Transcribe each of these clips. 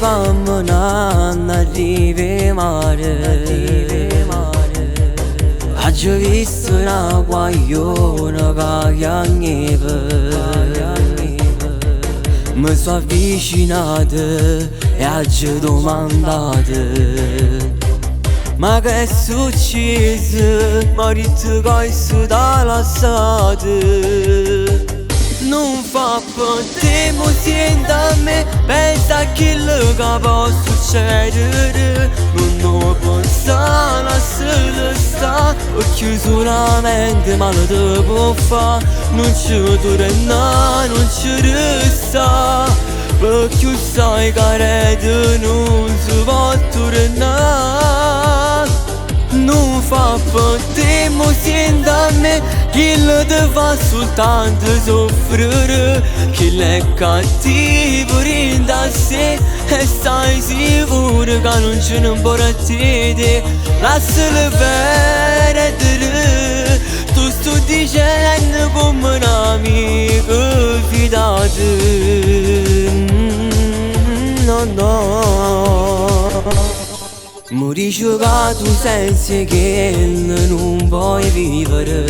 gamman arrivi mare Hacı vistra guaiona gaianeve Mi so avvicinato e hacı domandato Ma che è successo? Marito che si dà lasciato Non fa per te, mo senti a me Pensa a quello che può succedere Non pensa a se sta Perché solamente male te può fare Non ci torna, non ci resta Perché sai che rete non si può tornare Non fa per te, mo senti a me Chi te fa soltanto soffrire Chi è cattivo rinda sé E stai sicuro che non ce ne può te Lascialo perdere Tu sto dicendo come un amico fidato No, no Mi dici che tu sensi che non puoi vivere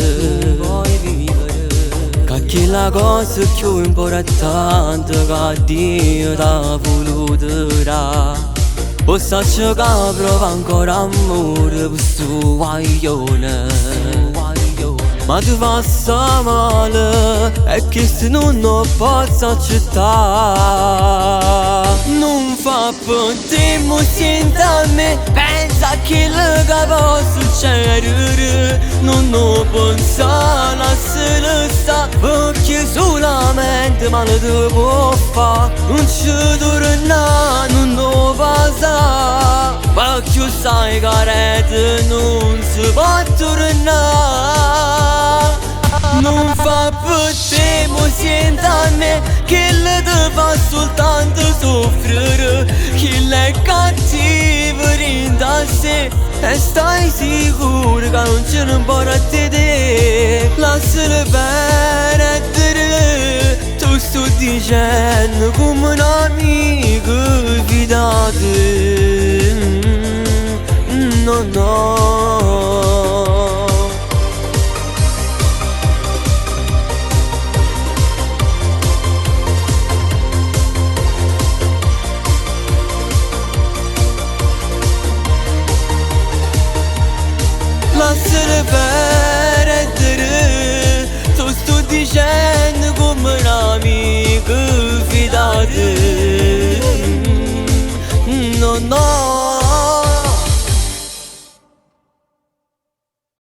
Che quella cosa più importante che Dio t'ha voluto dare O saccio che prova ancora amore per questo guaglione Ma tu fai male e che se non lo posso accettare Non fa per te, mo senti a me Pensa a quello che può succedere Non lo pensa, lascialo sta Perché solamente male te può fare Non ci torna, non lo passa Perché sai che rete non si può tornare Non fa per te, mo senti a me Che te fa soltanto soffrire Chi è cattivo rinda sé E stai sicuro che non ce ne può te Lascialo perdere Tu sto dicendo come un amico fidato No, no Lascialo perdere Tu sto dicendo come un amico fidato No, no